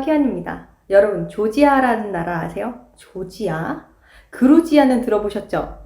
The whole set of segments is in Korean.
희연입니다. 여러분, 조지아라는 나라 아세요? 조지아? 그루지아는 들어보셨죠?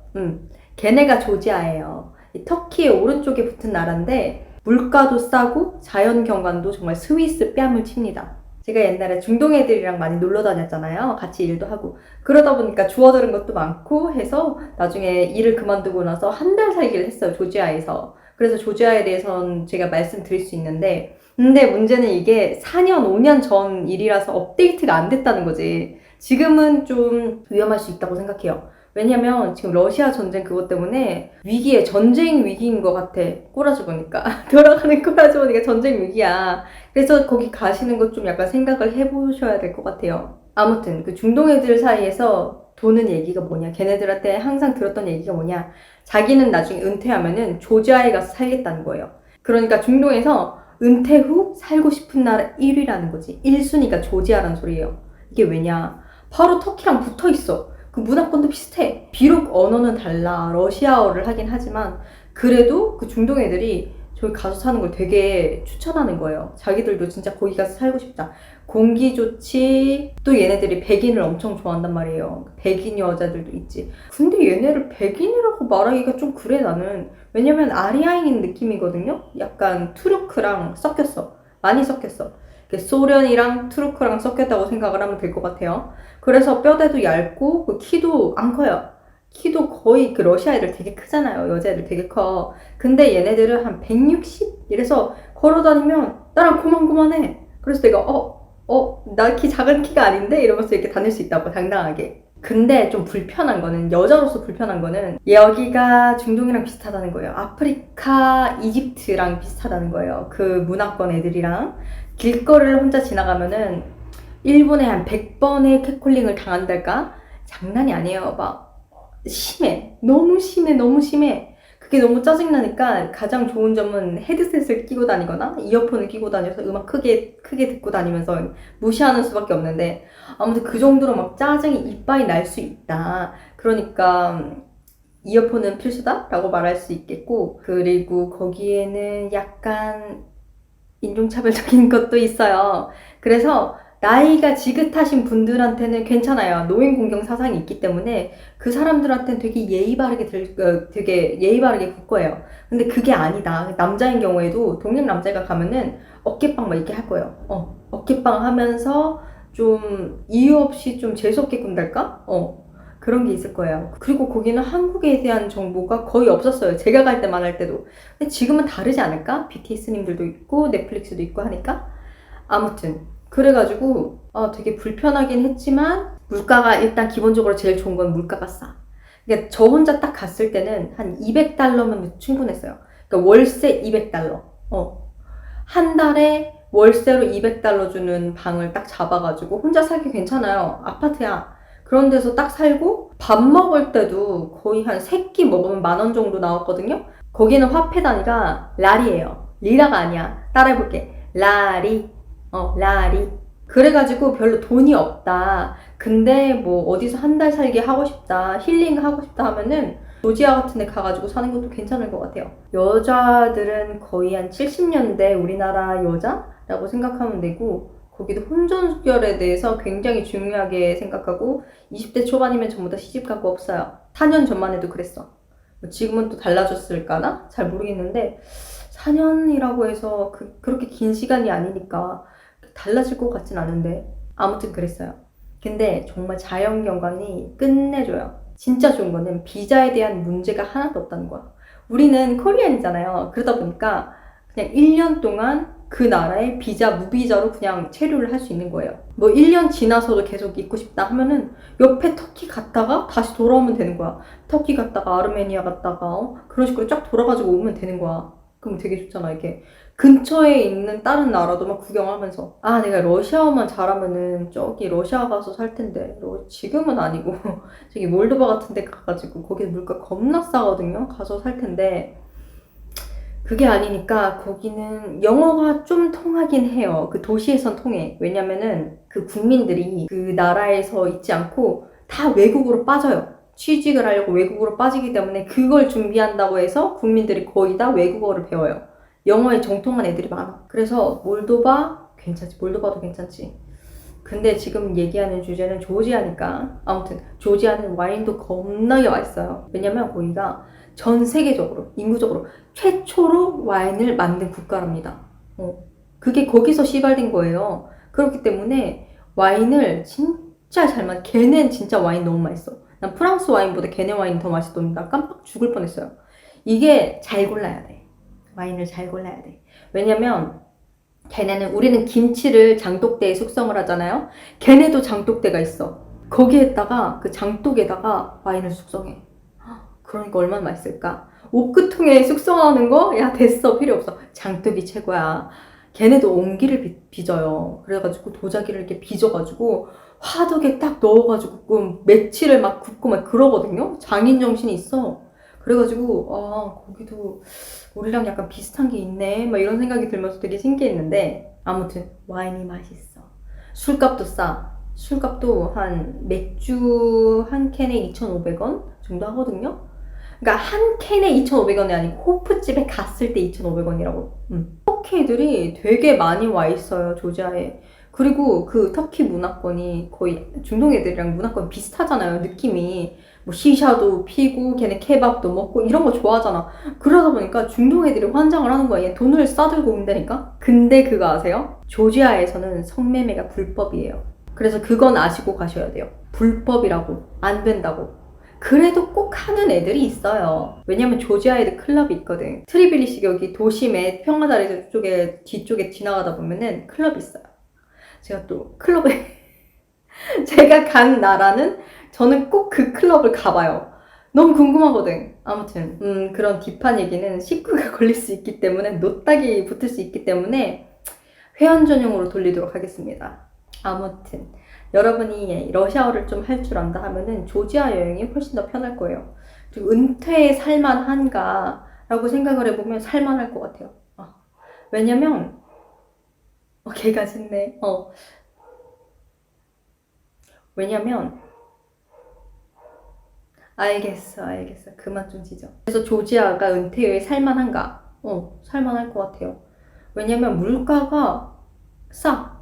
걔네가 조지아예요. 이 터키의 오른쪽에 붙은 나라인데 물가도 싸고 자연경관도 정말 스위스 뺨을 칩니다. 제가 옛날에 중동 애들이랑 많이 놀러 다녔잖아요. 같이 일도 하고. 그러다 보니까 주워들은 것도 많고 해서 나중에 일을 그만두고 나서 한 달 살기를 했어요. 조지아에서. 그래서 조지아에 대해서는 제가 말씀드릴 수 있는데, 근데 문제는 이게 4년, 5년 전 일이라서 업데이트가 안 됐다는 거지. 지금은 좀 위험할 수 있다고 생각해요. 왜냐면 지금 러시아 전쟁 그것 때문에 위기에 전쟁 위기인 것 같아. 꼬라지 보니까. 돌아가는 꼬라지 보니까 전쟁 위기야. 그래서 거기 가시는 것 좀 약간 생각을 해보셔야 될 것 같아요. 아무튼 그 중동 애들 사이에서 도는 얘기가 뭐냐. 걔네들한테 항상 들었던 얘기가 뭐냐. 자기는 나중에 은퇴하면은 조지아에 가서 살겠다는 거예요. 그러니까 중동에서 은퇴 후 살고 싶은 나라 1위라는 거지. 1순위가 조지아라는 소리예요. 이게 왜냐. 바로 터키랑 붙어 있어. 그 문화권도 비슷해. 비록 언어는 달라. 러시아어를 하긴 하지만 그래도 그 중동 애들이 저기 가서 사는 걸 되게 추천하는 거예요. 자기들도 진짜 거기 가서 살고 싶다. 공기 좋지. 또 얘네들이 백인을 엄청 좋아한단 말이에요. 백인 여자들도 있지. 근데 얘네를 백인이라고 말하기가 좀 그래 나는. 왜냐면 아리아인 느낌이거든요. 약간 투르크랑 섞였어. 많이 섞였어. 소련이랑 투르크랑 섞였다고 생각을 하면 될 것 같아요. 그래서 뼈대도 얇고 그 키도 안 커요. 키도 거의 그 러시아 애들 되게 크잖아요. 여자애들 되게 커. 근데 얘네들은 한 160? 이래서 걸어다니면 나랑 고만고만해. 그래서 내가 나 키 작은 키가 아닌데? 이러면서 이렇게 다닐 수 있다고 당당하게. 근데 좀 불편한 거는, 여자로서 불편한 거는 여기가 중동이랑 비슷하다는 거예요. 아프리카, 이집트랑 비슷하다는 거예요. 그 문화권 애들이랑. 길거리를 혼자 지나가면은 1분에 한 100번의 catcalling을 당한달까? 장난이 아니에요. 막 심해. 너무 심해. 너무 심해. 그게 너무 짜증나니까 가장 좋은 점은 헤드셋을 끼고 다니거나 이어폰을 끼고 다녀서 음악 크게 듣고 다니면서 무시하는 수밖에 없는데, 아무튼 그 정도로 막 짜증이 이빠이 날 수 있다. 그러니까 이어폰은 필수다? 라고 말할 수 있겠고, 그리고 거기에는 약간 인종차별적인 것도 있어요. 그래서 나이가 지긋하신 분들한테는 괜찮아요. 노인 공경 사상이 있기 때문에 그 사람들한테는 되게 예의 바르게 되게 예의 바르게 굴 거예요. 근데 그게 아니다. 남자인 경우에도 동양 남자가 가면은 어깨빵 막 이렇게 할 거예요. 어깨빵 하면서 좀 이유 없이 좀 재수없게 군달까? 그런 게 있을 거예요. 그리고 거기는 한국에 대한 정보가 거의 없었어요. 제가 갈 때만 할 때도. 근데 지금은 다르지 않을까? BTS님들도 있고 넷플릭스도 있고 하니까. 아무튼 그래가지고 되게 불편하긴 했지만 물가가 일단 기본적으로 제일 좋은 건 물가가 싸. 그러니까 저 혼자 딱 갔을 때는 한 200달러면 충분했어요. 그러니까 월세 200달러. 한 달에 월세로 200달러 주는 방을 딱 잡아가지고 혼자 살기 괜찮아요. 아파트야. 그런 데서 딱 살고 밥 먹을 때도 거의 한 3끼 먹으면 10,000원 정도 나왔거든요. 거기는 화폐 단위가 라리예요. 리라가 아니야. 따라해볼게. 라리. 라리. 그래가지고 별로 돈이 없다. 근데 뭐 어디서 한 달 살기 하고 싶다. 힐링 하고 싶다 하면은 조지아 같은 데 가가지고 사는 것도 괜찮을 것 같아요. 여자들은 거의 한 70년대 우리나라 여자라고 생각하면 되고, 거기도 혼전수결에 대해서 굉장히 중요하게 생각하고 20대 초반이면 전부 다 시집가고 없어요. 4년 전만 해도 그랬어. 지금은 또 달라졌을까나? 잘 모르겠는데 4년이라고 해서 그렇게 긴 시간이 아니니까 달라질 것 같진 않은데 아무튼 그랬어요. 근데 정말 자연경관이 끝내줘요. 진짜 좋은 거는 비자에 대한 문제가 하나도 없다는 거야. 우리는 코리안이잖아요. 그러다 보니까 그냥 1년 동안 그 나라에 비자, 무비자로 그냥 체류를 할 수 있는 거예요. 뭐 1년 지나서도 계속 있고 싶다 하면은 옆에 터키 갔다가 다시 돌아오면 되는 거야. 터키 갔다가 아르메니아 갔다가 그런 식으로 쫙 돌아가지고 오면 되는 거야. 그럼 되게 좋잖아. 이게 근처에 있는 다른 나라도 막 구경하면서, 내가 러시아어만 잘하면은 저기 러시아 가서 살 텐데 지금은 아니고 저기 몰도바 같은 데 가가지고 거기 물가 겁나 싸거든요. 가서 살 텐데 그게 아니니까 거기는 영어가 좀 통하긴 해요. 그 도시에선 통해. 왜냐면은 그 국민들이 그 나라에서 있지 않고 다 외국으로 빠져요. 취직을 하려고 외국으로 빠지기 때문에 그걸 준비한다고 해서 국민들이 거의 다 외국어를 배워요. 영어에 정통한 애들이 많아. 그래서 몰도바 괜찮지. 몰도바도 괜찮지. 근데 지금 얘기하는 주제는 조지아니까 아무튼 조지아는 와인도 겁나게 맛있어요. 왜냐면 거기가 전 세계적으로 인구적으로 최초로 와인을 만든 국가랍니다. 그게 거기서 시발된 거예요. 그렇기 때문에 와인을 진짜 걔는 진짜 와인 너무 맛있어. 난 프랑스 와인보다 걔네 와인 더 맛있던데 나 깜빡 죽을 뻔했어요. 이게 잘 골라야 돼. 와인을 잘 골라야 돼. 왜냐면 우리는 김치를 장독대에 숙성을 하잖아요. 걔네도 장독대가 있어. 거기에다가 그 장독에다가 와인을 숙성해. 그러니까 얼마나 맛있을까. 오크통에 숙성하는 거? 야 됐어, 필요 없어. 장독이 최고야. 걔네도 옹기를 빚어요. 그래가지고 도자기를 이렇게 빚어가지고 화덕에 딱 넣어가지고 며칠을 막 굽고 막 그러거든요. 장인 정신이 있어. 그래가지고 거기도 우리랑 약간 비슷한 게 있네 막 이런 생각이 들면서 되게 신기했는데 아무튼 와인이 맛있어. 술값도 싸. 술값도 한 맥주 한 캔에 2,500원 정도 하거든요. 그러니까 한 캔에 2,500원이 아니고 호프집에 갔을 때 2,500원이라고. 터키들이 되게 많이 와 있어요, 조지아에. 그리고 그 터키 문화권이 거의 중동 애들이랑 문화권 비슷하잖아요, 느낌이. 뭐 시샤도 피고 걔네 케밥도 먹고 이런 거 좋아하잖아. 그러다 보니까 중동 애들이 환장을 하는 거야. 얘 돈을 싸들고 온다니까? 근데 그거 아세요? 조지아에서는 성매매가 불법이에요. 그래서 그건 아시고 가셔야 돼요. 불법이라고. 안 된다고. 그래도 꼭 하는 애들이 있어요. 왜냐면 조지아에도 클럽이 있거든. 트리빌리시 여기 도심의 평화다리 쪽에 뒤쪽에 지나가다 보면은 클럽이 있어요. 제가 또 클럽에 제가 간 나라는 저는 꼭 그 클럽을 가봐요. 너무 궁금하거든. 아무튼 그런 딥한 얘기는 식구가 걸릴 수 있기 때문에 노딱이 붙을 수 있기 때문에 회원 전용으로 돌리도록 하겠습니다. 아무튼 여러분이 러시아어를 좀 할 줄 안다 하면은 조지아 여행이 훨씬 더 편할 거예요. 그리고 은퇴에 살만한가 라고 생각을 해보면 살만할 것 같아요. 왜냐면 개가 짖네. 왜냐면 알겠어. 그만 좀 짖어. 그래서 조지아가 은퇴에 살만한가? 살만할 것 같아요. 왜냐면 물가가 싸.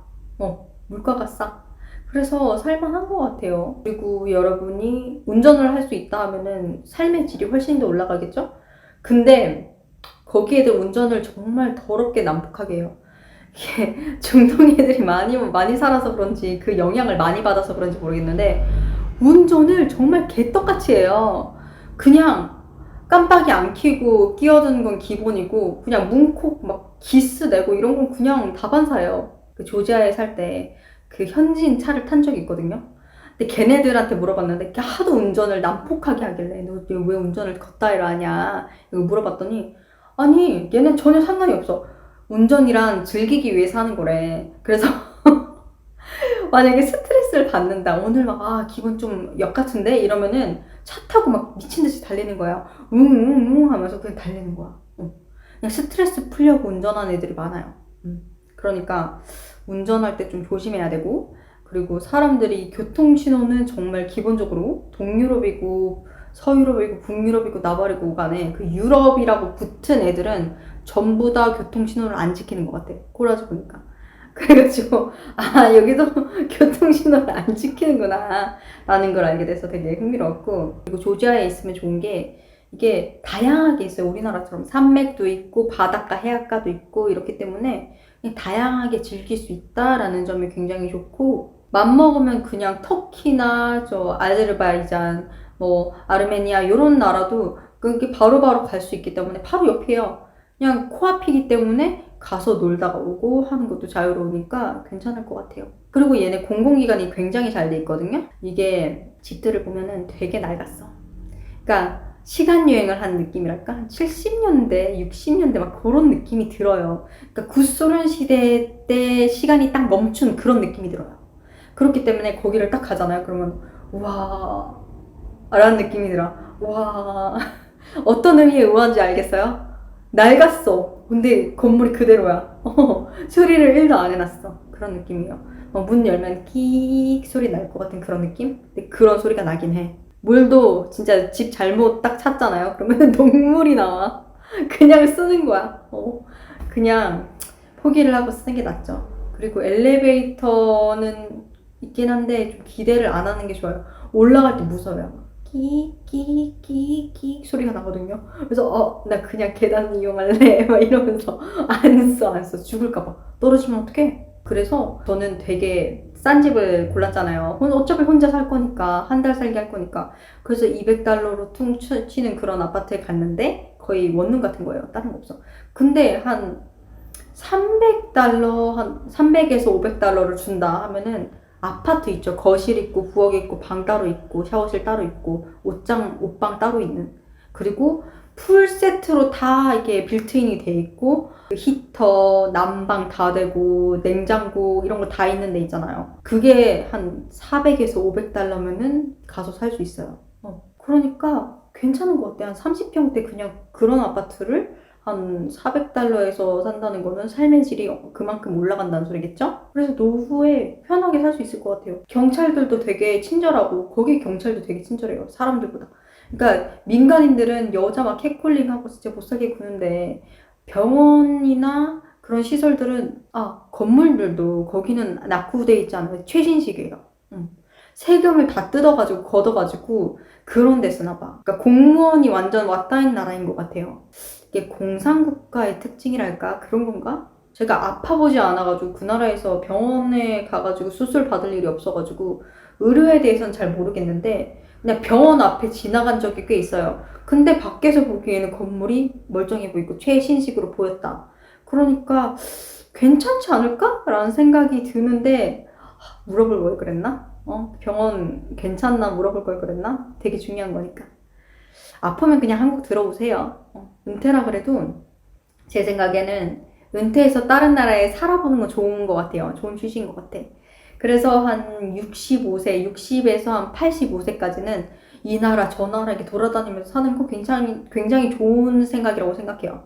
물가가 싸. 그래서 살만한 것 같아요. 그리고 여러분이 운전을 할 수 있다 하면은 삶의 질이 훨씬 더 올라가겠죠? 근데 거기에도 운전을 정말 더럽게 난폭하게 해요. 이게 중동 애들이 많이 살아서 그런지 그 영향을 많이 받아서 그런지 모르겠는데 운전을 정말 개떡같이 해요. 그냥 깜빡이 안 켜고 끼어드는 건 기본이고 그냥 문콕 막 기스 내고 이런 건 그냥 다반사예요. 그 조지아에 살 때 그 현지인 차를 탄 적이 있거든요. 근데 걔네들한테 물어봤는데 하도 운전을 난폭하게 하길래 너 왜 운전을 걷다이라 하냐 이거 물어봤더니 아니 얘는 전혀 상관이 없어. 운전이란 즐기기 위해서 하는 거래. 그래서 만약에 스트레스를 받는다. 오늘 막 기분 좀 역 같은데 이러면은 차 타고 막 미친 듯이 달리는 거야. 웅웅웅 하면서 그냥 달리는 거야. 그냥 스트레스 풀려고 운전하는 애들이 많아요. 그러니까 운전할 때 좀 조심해야 되고 그리고 사람들이 교통신호는 정말 기본적으로 동유럽이고 서유럽이고 북유럽이고 나발이고 간에 그 유럽이라고 붙은 애들은 전부 다 교통신호를 안 지키는 것 같아. 꼬라지 보니까. 그래가지고 여기도 교통신호를 안 지키는구나 라는 걸 알게 돼서 되게 흥미로웠고 그리고 조지아에 있으면 좋은 게 이게 다양하게 있어요. 우리나라처럼 산맥도 있고 바닷가 해안가도 있고 이렇기 때문에 다양하게 즐길 수 있다라는 점이 굉장히 좋고 맘먹으면 그냥 터키나 아제르바이잔 아르메니아 이런 나라도 그게 바로바로 갈 수 있기 때문에 바로 옆이에요. 그냥 코앞이기 때문에 가서 놀다가 오고 하는 것도 자유로우니까 괜찮을 것 같아요. 그리고 얘네 공공기관이 굉장히 잘 돼 있거든요. 이게 집들을 보면은 되게 낡았어. 그러니까 시간 여행을 한 느낌이랄까? 70년대, 60년대 막 그런 느낌이 들어요. 그러니까 구소련 시대 때 시간이 딱 멈춘 그런 느낌이 들어요. 그렇기 때문에 거기를 딱 가잖아요. 그러면 와 라는 느낌이 들어. 와 어떤 의미의 우아한지 알겠어요? 낡았어. 근데 건물이 그대로야. 소리를 1도 안 해놨어. 그런 느낌이에요. 문 열면 끽 소리 날 것 같은 그런 느낌? 근데 그런 소리가 나긴 해. 물도 진짜 집 잘못 딱 찾잖아요. 그러면 녹물이 나와. 그냥 쓰는 거야. 그냥 포기를 하고 쓰는 게 낫죠. 그리고 엘리베이터는 있긴 한데 좀 기대를 안 하는 게 좋아요. 올라갈 때 무서워요. 끼 소리가 나거든요. 그래서 나 그냥 계단 이용할래 막 이러면서 안 써 죽을까봐. 떨어지면 어떡해. 그래서 저는 되게 싼 집을 골랐잖아요. 어차피 혼자 살 거니까 한 달 살기 할 거니까. 그래서 $200로 퉁 치는 그런 아파트에 갔는데 거의 원룸 같은 거예요. 다른 거 없어. 근데 한 $300, 한 300에서 $500를 준다 하면은 아파트 있죠. 거실 있고 부엌 있고 방 따로 있고 샤워실 따로 있고 옷방 따로 있는, 그리고 풀 세트로 다 이게 빌트인이 돼 있고 히터, 난방 다 되고 냉장고 이런 거 다 있는 데 있잖아요. 그게 한 400에서 $500면은 가서 살 수 있어요. 그러니까 괜찮은 것 같아. 한 30평대 그냥 그런 아파트를 한 $400에서 산다는 거는 삶의 질이 그만큼 올라간다는 소리겠죠? 그래서 노후에 편하게 살 수 있을 것 같아요. 경찰들도 되게 친절하고, 거기 경찰도 되게 친절해요. 사람들보다. 그러니까 민간인들은 여자 막 catcalling하고 진짜 못살게 구는데, 병원이나 그런 시설들은 건물들도 거기는 낙후돼 있지 않아요. 최신식이에요. 세금을 다 뜯어가지고 걷어가지고 그런 데 쓰나 봐. 그러니까 공무원이 완전 왔다인 나라인 것 같아요. 이게 공산국가의 특징이랄까? 그런 건가? 제가 아파보지 않아가지고 그 나라에서 병원에 가가지고 수술 받을 일이 없어가지고 의료에 대해서는 잘 모르겠는데 그냥 병원 앞에 지나간 적이 꽤 있어요. 근데 밖에서 보기에는 건물이 멀쩡해 보이고 최신식으로 보였다. 그러니까 괜찮지 않을까? 라는 생각이 드는데 물어볼 걸 그랬나? 병원 괜찮나 물어볼 걸 그랬나? 되게 중요한 거니까. 아프면 그냥 한국 들어오세요. 은퇴라 그래도 제 생각에는 은퇴해서 다른 나라에 살아보는 건 좋은 것 같아요. 좋은 취지인 것 같아. 그래서 한 65세, 60에서 한 85세까지는 이 나라 저 나라 이렇게 돌아다니면서 사는 거 굉장히 좋은 생각이라고 생각해요.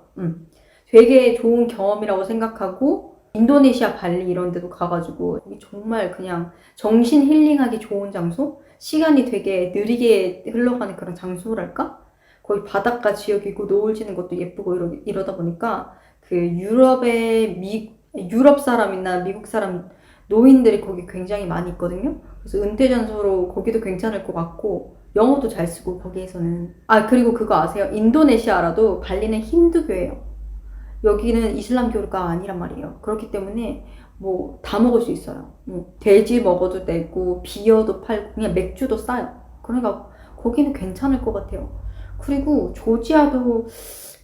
되게 좋은 경험이라고 생각하고 인도네시아, 발리 이런 데도 가가지고 정말 그냥 정신 힐링하기 좋은 장소? 시간이 되게 느리게 흘러가는 그런 장소랄까? 거기 바닷가 지역이고 노을 지는 것도 예쁘고 이러다 보니까 그 유럽 사람이나 미국 사람 노인들이 거기 굉장히 많이 있거든요. 그래서 은퇴 장소로 거기도 괜찮을 것 같고 영어도 잘 쓰고 거기에서는. 그리고 그거 아세요? 인도네시아라도 발리는 힌두교예요. 여기는 이슬람교가 아니란 말이에요. 그렇기 때문에 뭐 다 먹을 수 있어요. 돼지 먹어도 되고 비어도 팔고 그냥 맥주도 싸요. 그러니까 거기는 괜찮을 것 같아요. 그리고 조지아도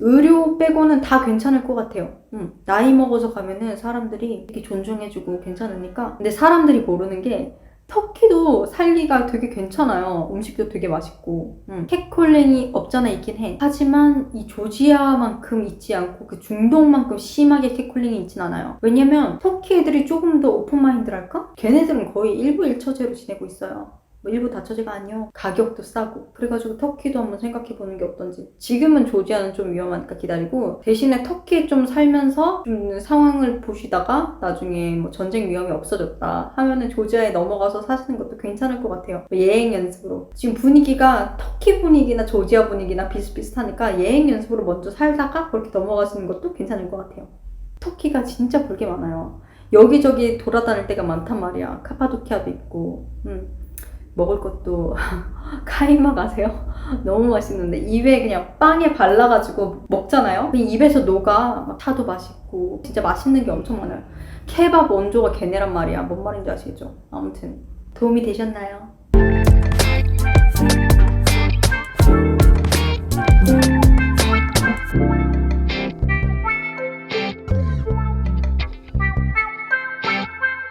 의료 빼고는 다 괜찮을 것 같아요. 나이 먹어서 가면은 사람들이 되게 존중해주고 괜찮으니까. 근데 사람들이 모르는 게 터키도 살기가 되게 괜찮아요. 음식도 되게 맛있고. 캣콜링이 없잖아 있긴 해. 하지만 이 조지아만큼 있지 않고 그 중동만큼 심하게 캣콜링이 있진 않아요. 왜냐면 터키 애들이 조금 더 오픈마인드랄까? 걔네들은 거의 일부 일처제로 지내고 있어요. 뭐 일부 다처제가 아니요. 가격도 싸고. 그래가지고 터키도 한번 생각해보는 게 어떤지. 지금은 조지아는 좀 위험하니까 기다리고 대신에 터키에 좀 살면서 좀 상황을 보시다가 나중에 뭐 전쟁 위험이 없어졌다 하면은 조지아에 넘어가서 사시는 것도 괜찮을 것 같아요. 여행 연습으로. 지금 분위기가 터키 분위기나 조지아 분위기나 비슷비슷하니까 여행 연습으로 먼저 살다가 그렇게 넘어가시는 것도 괜찮을 것 같아요. 터키가 진짜 볼 게 많아요. 여기저기 돌아다닐 데가 많단 말이야. 카파도키아도 있고. 먹을 것도 카이막 아세요? 너무 맛있는데 입에 그냥 빵에 발라가지고 먹잖아요? 입에서 녹아. 막 차도 맛있고 진짜 맛있는 게 엄청 많아요. 케밥 원조가 걔네란 말이야. 뭔 말인지 아시겠죠? 아무튼 도움이 되셨나요?